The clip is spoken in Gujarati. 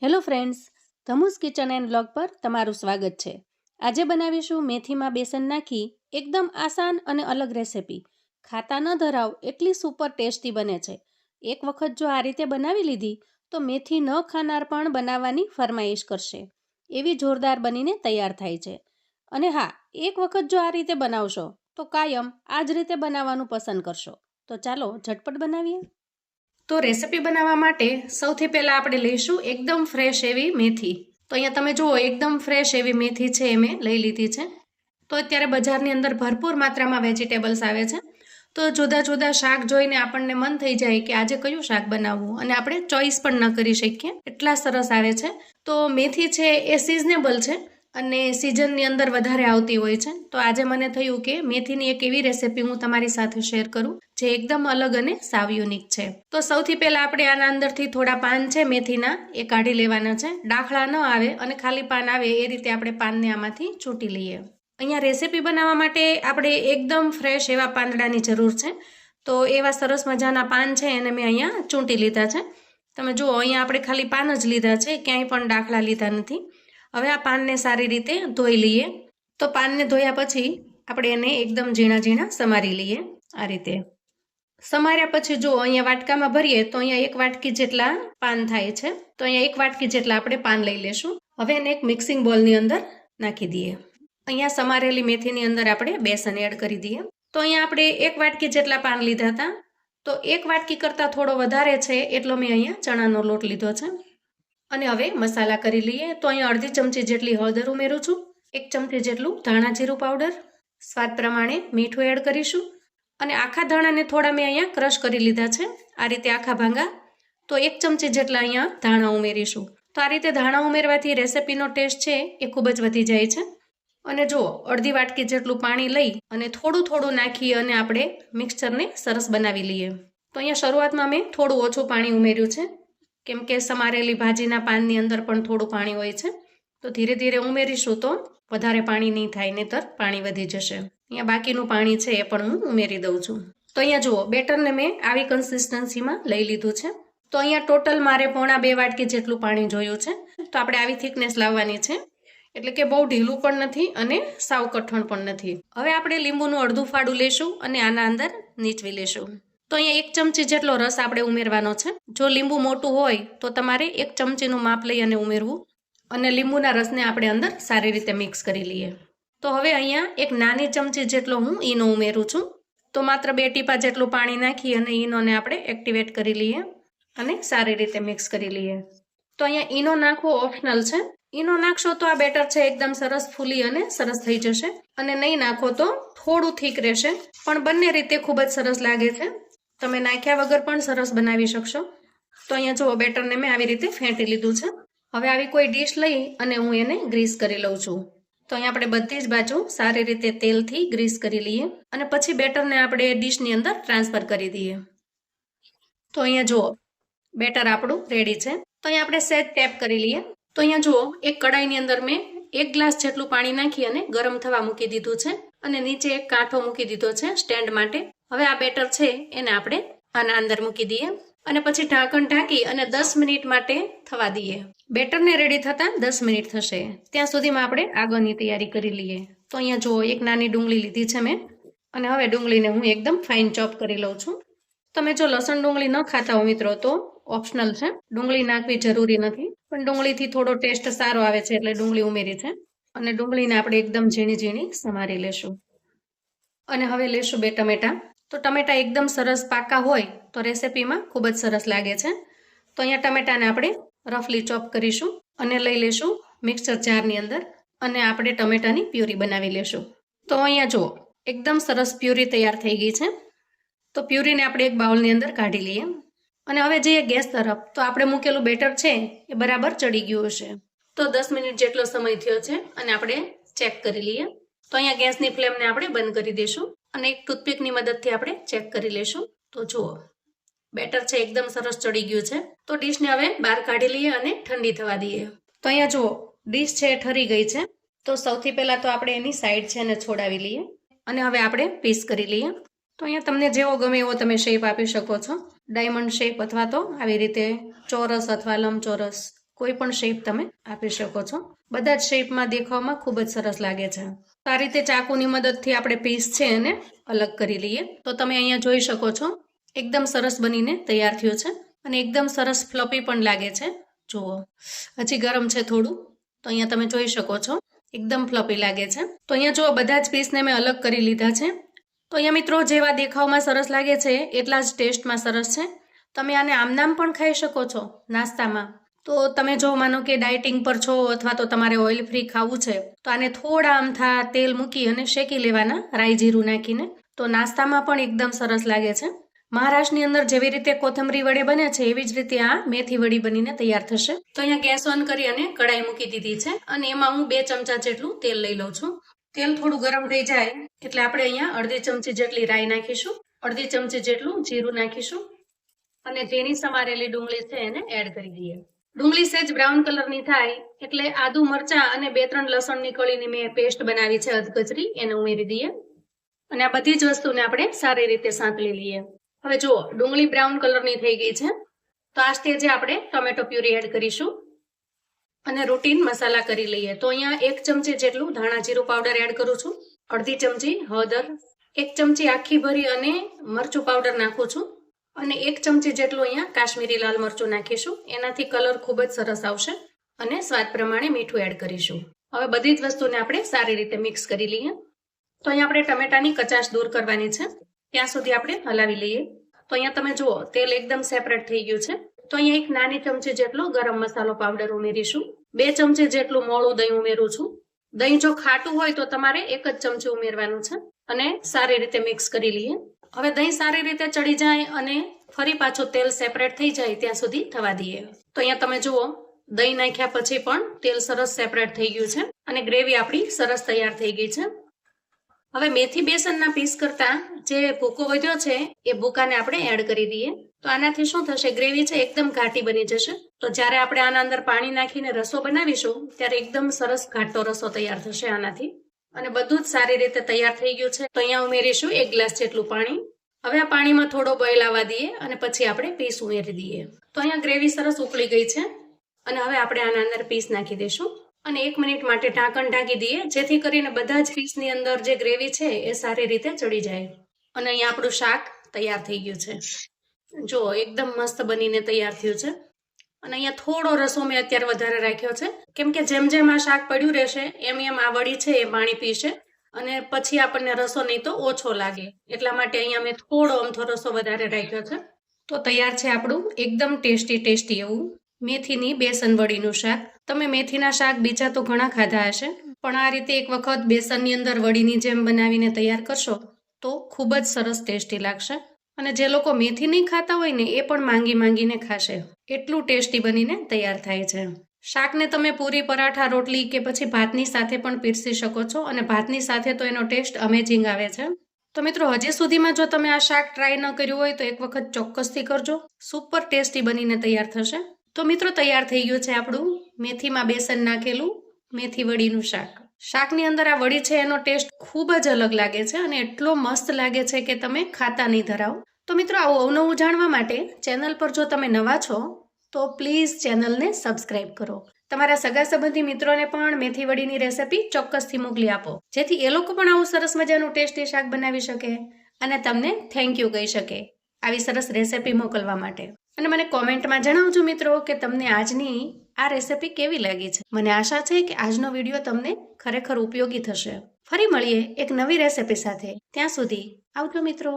Hello friends, Dhamus kitchen and blog પર તમારું સ્વાગત છે। આજે બનાવીશું મેથીમાં બેસન નાખી એકદમ આસાન અને અલગ રેસિપી। ખાતા ન ધરાવ એટલી સુપર ટેસ્ટી બને છે। એક વખત જો આ રીતે બનાવી લીધી તો મેથી ન ખાનાર પણ બનાવવાની ફરમાઈશ કરશે। એવી જોરદાર બનીને તૈયાર થાય છે। અને હા, એક વખત જો આ રીતે બનાવશો તો કાયમ આ જ રીતે બનાવવાનું પસંદ કરશો। તો ચાલો ઝટપટ બનાવીએ। તો રેસિપી બનાવવા માટે સૌથી પહેલાં આપણે લઈશું એકદમ ફ્રેશ એવી મેથી। તો અહીંયા તમે જુઓ એકદમ ફ્રેશ એવી મેથી છે એ મેં લઈ લીધી છે। તો અત્યારે બજારની અંદર ભરપૂર માત્રામાં વેજીટેબલ્સ આવે છે। તો જુદા જુદા શાક જોઈને આપણને મન થઈ જાય કે આજે કયું શાક બનાવવું, અને આપણે ચોઈસ પણ ન કરી શકીએ, એટલા સરસ આવે છે। તો મેથી છે એ સિઝનેબલ છે અને સિઝનની અંદર વધારે આવતી હોય છે। તો આજે મને થયું કે મેથીની એક એવી રેસિપી હું તમારી સાથે શેર કરું જે એકદમ અલગ અને સાવ યુનિક છે। તો સૌથી પહેલા આપણે આના અંદરથી થોડા પાન છે મેથીના એ કાઢી લેવાના છે। ડાખલા ન આવે અને ખાલી પાન આવે એ રીતે આપણે પાનને આમાંથી ચૂંટી લઈએ। અહીંયા રેસિપી બનાવવા માટે આપણે એકદમ ફ્રેશ એવા પાંદડાની જરૂર છે। તો એવા સરસ મજાના પાન છે એને મેં અહીંયા ચૂંટી લીધા છે। તમે જુઓ અહીંયા આપણે ખાલી પાન જ લીધા છે, ક્યાંય પણ ડાખલા લીધા નથી। હવે આ પાનને સારી રીતે ધોઈ લઈએ। તો પાનને ધોયા પછી આપણે એને એકદમ ઝીણા ઝીણા સમારી લઈએ। આ રીતે સમાર્યા પછી જો અહીંયા વાટકામાં ભરીએ તો અહીંયા એક વાટકી જેટલા પાન થાય છે। તો અહીંયા એક વાટકી જેટલા આપણે પાન લઈ લેશું। હવે એને એક મિક્સિંગ બોલની અંદર નાખી દઈએ। અહીંયા સમારેલી મેથીની અંદર આપણે બેસન એડ કરી દઈએ। તો અહીંયા આપણે એક વાટકી જેટલા પાન લીધા હતા, તો એક વાટકી કરતાં થોડો વધારે છે એટલો મેં અહીંયા ચણાનો લોટ લીધો છે। અને હવે મસાલા કરી લઈએ। તો અહીંયા અડધી ચમચી જેટલી હળદર ઉમેરું છું, 1 ચમચી જેટલું ધાણા જીરું પાવડર, સ્વાદ પ્રમાણે મીઠું એડ કરીશું। અને આખા ધાણાને થોડા મેં અહીંયા ક્રશ કરી લીધા છે, આ રીતે આખા ભાંગા। તો 1 ચમચી જેટલા અહીંયા ધાણા ઉમેરીશું। તો આ રીતે ધાણા ઉમેરવાથી રેસિપીનો ટેસ્ટ છે એ ખૂબ જ વધી જાય છે। અને જુઓ અડધી વાટકી જેટલું પાણી લઈ અને થોડું થોડું નાખી અને આપણે મિક્સચરને સરસ બનાવી લઈએ। તો અહીંયા શરૂઆતમાં મેં થોડું ઓછું પાણી ઉમેર્યું છે, કેમ કે સમારેલી ભાજીના પાનની અંદર પણ થોડું પાણી હોય છે। તો ધીરે ધીરે ઉમેરીશું તો વધારે પાણી નહીં થાય, નહીંતર પાણી વધી જશે। અહીંયા બાકીનું પાણી છે એ પણ હું ઉમેરી દઉં છું। તો અહીંયા જુઓ બેટરને મેં આવી કન્સિસ્ટન્સીમાં લઈ લીધું છે। તો અહીંયા ટોટલ મારે 1.5 વાટકી જેટલું પાણી જોયું છે। તો આપણે આવી થિકનેસ લાવવાની છે, એટલે કે બહુ ઢીલું પણ નથી અને સાવ કઠણ પણ નથી। હવે આપણે લીંબુનું અડધું ફાડું લેશું અને આના અંદર નીચવી લેશું। તો અહીંયા 1 ચમચી જેટલો રસ આપણે ઉમેરવાનો છે। જો લીંબુ મોટું હોય તો તમારે 1 ચમચીનું માપ લઈ અને ઉમેરવું, અને લીંબુના રસને આપણે અંદર સારી રીતે મિક્સ કરી લઈએ। તો હવે અહીંયા એક નાની ચમચી જેટલો હું ઈનો ઉમેરું છું। તો માત્ર 2 ટીપા જેટલું પાણી નાખી અને ઈનોને આપણે એક્ટિવેટ કરી લઈએ અને સારી રીતે મિક્સ કરી લઈએ। તો અહીંયા ઈનો નાખવો ઓપ્શનલ છે। ઈનો નાખશો તો આ બેટર છે એકદમ સરસ ફૂલી અને સરસ થઈ જશે, અને નહીં નાખો તો થોડું થીક રહેશે, પણ બંને રીતે ખૂબ જ સરસ લાગે છે। તમે નાખ્યા વગર પણ સરસ બનાવી શકશો। તો અહીંયા જુઓ બેટરને મેં આવી રીતે ફેંટી લીધું છે। હવે આવી કોઈ ડીશ લઈ અને હું એને ગ્રીસ કરી લઉં છું। તો અહીંયા આપણે બધી જ બાજુ સારી રીતે તેલથી ગ્રીસ કરી લઈએ અને પછી બેટરને આપણે ડીશની અંદર ટ્રાન્સફર કરી દઈએ। તો અહીંયા જુઓ બેટર આપણું રેડી છે। તો અહીંયા આપણે સહેજ ટેપ કરી લઈએ। તો અહીંયા જુઓ એક કડાઈની અંદર મેં 1 ગ્લાસ જેટલું પાણી નાખી અને ગરમ થવા મૂકી દીધું છે, અને નીચે એક કાંઠો મૂકી દીધો છે સ્ટેન્ડ માટે। હવે આ બેટર છે એને આપણે આના અંદર મૂકી દઈએ અને પછી ઢાંકણ ઢાંકી અને 10 મિનિટ માટે થવા દઈએ। બેટરને રેડી થતાં 10 મિનિટ થશે, ત્યાં સુધીમાં આપણે આગળની તૈયારી કરી લઈએ। તો અહીંયા જુઓ એક નાની ડુંગળી લીધી છે મેં, અને હવે ડુંગળીને હું એકદમ ફાઇન ચોપ કરી લઉં છું। તમે જો લસણ ડુંગળી ન ખાતા હો મિત્રો તો ઓપ્શનલ છે, ડુંગળી નાખવી જરૂરી નથી, પણ ડુંગળીથી થોડો ટેસ્ટ સારો આવે છે એટલે ડુંગળી ઉમેરી છે। અને ડુંગળીને આપણે એકદમ ઝીણી ઝીણી સમારી લેશું। અને હવે લેશું 2 ટમેટા। તો ટમેટા એકદમ સરસ પાકા હોય તો રેસિપીમાં ખૂબ જ સરસ લાગે છે। તો અહીંયા ટમેટાને આપણે રફલી ચોપ કરીશું અને લઈ લેશું મિક્સર જારની અંદર, અને આપણે ટમેટાની પ્યુરી બનાવી લેશું। તો અહીંયા જુઓ એકદમ સરસ પ્યુરી તૈયાર થઈ ગઈ છે। તો પ્યુરીને આપણે એક બાઉલની અંદર કાઢી લઈએ અને હવે જઈએ ગેસ તરફ। તો આપણે મૂકેલું બેટર છે એ બરાબર ચડી ગયું હશે। તો 10 મિનિટ જેટલો સમય થયો છે અને આપણે ચેક કરી લઈએ। તો અહીંયા ગેસની ફ્લેમને આપણે બંધ કરી દઈશું અને એક ટૂથપીકની મદદથી આપણે ચેક કરી લઈશું। તો જુઓ બેટર છે એકદમ સરસ ચડી ગયું છે। તો ડીશને હવે બહાર કાઢી લઈએ અને ઠંડી થવા દઈએ। તો અહીંયા જુઓ ડીશ છે ઠરી ગઈ છે। તો સૌથી પહેલાં તો આપણે એની સાઈડ છે એને છોડાવી લઈએ અને હવે આપણે પીસ કરી લઈએ। તો અહીંયા તમને જેવો ગમે એવો તમે શેપ આપી શકો છો, ડાયમંડ શેપ અથવા તો આવી રીતે ચોરસ અથવા લંબચોરસ, કોઈ પણ શેપ તમે આપી શકો છો. બધા જ શેપમાં દેખાવામાં ખૂબ જ સરસ લાગે છે. તો આ રીતે ચાકુની મદદથી આપણે પીસ છે એને અલગ કરી લઈએ. તો તમે અહીંયા જોઈ શકો છો એકદમ સરસ બનીને તૈયાર થયો છે અને એકદમ સરસ ફ્લફી પણ લાગે છે. જુઓ, હજી ગરમ છે થોડું, તો અહીંયા તમે જોઈ શકો છો એકદમ ફ્લફી લાગે છે. તો અહીંયા જુઓ બધા જ પીસને મેં અલગ કરી લીધા છે. તો અહીંયા મિત્રો જેવા દેખાવમાં સરસ લાગે છે એટલા જ ટેસ્ટમાં સરસ છે. તમે આને આમનામ પણ ખાઈ શકો છો નાસ્તામાં. તો તમે જો માનો કે ડાયટિંગ પર છો અથવા તો તમારે ઓઇલ ફ્રી ખાવું છે તો આને થોડા અમથા તેલ મૂકી અને શેકી લેવાના રાઈ જીરું નાખીને. તો નાસ્તામાં પણ એકદમ સરસ લાગે છે. મહારાષ્ટ્રની અંદર જેવી રીતે કોથમરી વડી બને છે એવી જ રીતે આ મેથી વડી બનીને તૈયાર થશે. તો અહીંયા ગેસ ઓન કરી અને કડાઈ મૂકી દીધી છે અને એમાં હું 2 ચમચા જેટલું તેલ લઈ લઉં છું. તેલ થોડું ગરમ થઈ જાય એટલે આપણે અહીંયા અડધી ચમચી જેટલી રાઈ નાખીશું, અડધી ચમચી જેટલું જીરું નાખીશું અને ઝીણી સમારેલી ડુંગળી છે એને એડ કરી દઈએ. ડુંગળી સહેજ બ્રાઉન કલરની થાય એટલે આદુ મરચાં અને 2-3 લસણની કળીની મેં પેસ્ટ બનાવી છે અધકચરી, એને ઉમેરી દઈએ અને આ બધી જ વસ્તુને આપણે સારી રીતે સાંતળી લઈએ. હવે જુઓ ડુંગળી બ્રાઉન કલરની થઈ ગઈ છે. તો આ સ્ટેજે આપણે ટોમેટો પ્યુરી એડ કરીશું અને રૂટીન મસાલા કરી લઈએ. તો અહીંયા 1 ચમચી જેટલું ધાણા જીરું પાવડર એડ કરું છું, અડધી ચમચી હળદર, 1 ચમચી આખી ભરી અને મરચું પાવડર નાખું છું અને 1 ચમચી જેટલું અહીંયા કાશ્મીરી લાલ મરચું નાખીશું. એનાથી કલર ખૂબ જ સરસ આવશે અને સ્વાદ પ્રમાણે મીઠું એડ કરીશું. હવે બધી જ વસ્તુને આપણે સારી રીતે મિક્સ કરી લઈએ. તો અહીંયા આપણે ટમેટાની કચાશ દૂર કરવાની છે ત્યાં સુધી આપણે હલાવી લઈએ. તો અહીંયા તમે જુઓ તેલ એકદમ સેપરેટ થઈ ગયું છે. તો અહીંયા 1 નાની ચમચી જેટલો ગરમ મસાલો પાવડર ઉમેરીશું, 2 ચમચી જેટલું મોળું દહીં ઉમેરું છું. દહીં જો ખાટું હોય તો તમારે 1 જ ચમચી ઉમેરવાનું છે અને સારી રીતે મિક્સ કરી લઈએ. હવે દહીં સારી રીતે ચડી જાય અને ફરી પાછું તેલ સેપરેટ થઈ જાય ત્યાં સુધી થવા દઈએ. તો અહીંયા તમે જુઓ દહીં નાખ્યા પછી પણ તેલ સરસ સેપરેટ થઈ ગયું છે અને ગ્રેવી આપણી સરસ તૈયાર થઈ ગઈ છે. હવે મેથી બેસનના પીસ કરતા જે ભૂકો વધ્યો છે એ ભૂકાને આપણે એડ કરી દઈએ. તો આનાથી શું થશે, ગ્રેવી છે એકદમ ઘાટી બની જશે. તો જ્યારે આપણે આના અંદર પાણી નાખીને રસો બનાવીશું ત્યારે એકદમ સરસ ઘાટો રસો તૈયાર થશે આનાથી. અને બધું જ સારી રીતે તૈયાર થઈ ગયું છે. તો અહીંયા ઉમેરીશું 1 ગ્લાસ જેટલું પાણી. હવે આ પાણીમાં થોડો બોઇલ આવવા દઈએ અને પછી આપણે પીસ ઉમેરી દઈએ. તો અહીંયા ગ્રેવી સરસ ઉકળી ગઈ છે અને હવે આપણે આના અંદર પીસ નાખી દઈશું અને 1 મિનિટ માટે ઢાંકણ ઢાંકી દઈએ જેથી કરીને બધા જ પીસની અંદર જે ગ્રેવી છે એ સારી રીતે ચડી જાય. અને અહીંયા આપણું શાક તૈયાર થઈ ગયું છે. જો એકદમ મસ્ત બનીને તૈયાર થયું છે. અને અહીંયા થોડો રસો મેં અત્યારે વધારે રાખ્યો છે કેમ કે જેમ જેમ આ શાક પડ્યું રહેશે એમ એમ આ વડી છે એ પાણી પીશે અને પછી આપણને રસો નહીં તો ઓછો લાગે, એટલા માટે અહીંયા મેં થોડો અમથો રસો વધારે રાખ્યો છે. તો તૈયાર છે આપણું એકદમ ટેસ્ટી એવું મેથીની બેસન વડીનું શાક. તમે મેથીના શાક બીજા તો ઘણા ખાધા હશે પણ આ રીતે એક વખત બેસનની અંદર વડીની જેમ બનાવીને તૈયાર કરશો તો ખૂબ જ સરસ ટેસ્ટી લાગશે. અને જે લોકો મેથી નહીં ખાતા હોય ને એ પણ માંગીને ખાશે, એટલું ટેસ્ટી બનીને તૈયાર થાય છે. શાકને તમે પૂરી, પરાઠા, રોટલી કે પછી ભાતની સાથે પણ પીરસી શકો છો અને ભાતની સાથે તો એનો ટેસ્ટ અમેઝિંગ આવે છે. તો મિત્રો હજી સુધીમાં જો તમે આ શાક ટ્રાય ન કર્યું હોય તો એક વખત ચોક્કસથી કરજો, સુપર ટેસ્ટી બનીને તૈયાર થશે. તો મિત્રો તૈયાર થઈ ગયું છે આપણું મેથીમાં બેસન નાખેલું મેથી વડીનું શાક. શાકની અંદર આ વડી છે એનો ટેસ્ટ ખૂબ જ અલગ લાગે છે અને એટલો મસ્ત લાગે છે કે તમે ખાતા નહીં ધરાવો. તો મિત્રો આવું અવનવું જાણવા માટે ચેનલ પર જો તમે નવા છો તો પ્લીઝ ચેનલને સબસ્ક્રાઇબ કરો. તમારા સગા સંબંધી મિત્રોને પણ મેથી વડીની રેસિપી ચોક્કસથી મોકલી આપો જેથી એ લોકો પણ આવું સરસ મજાનું ટેસ્ટી શાક બનાવી શકે અને તમને થેન્ક યુ કહી શકે આવી સરસ રેસિપી મોકલવા માટે. અને મને કોમેન્ટમાં જણાવજો મિત્રો કે તમને આજની આ રેસિપી કેવી લાગી છે. મને આશા છે કે આજનો વિડીયો તમને ખરેખર ઉપયોગી થશે. ફરી મળીએ એક નવી રેસિપી સાથે. ત્યાં સુધી આવજો મિત્રો.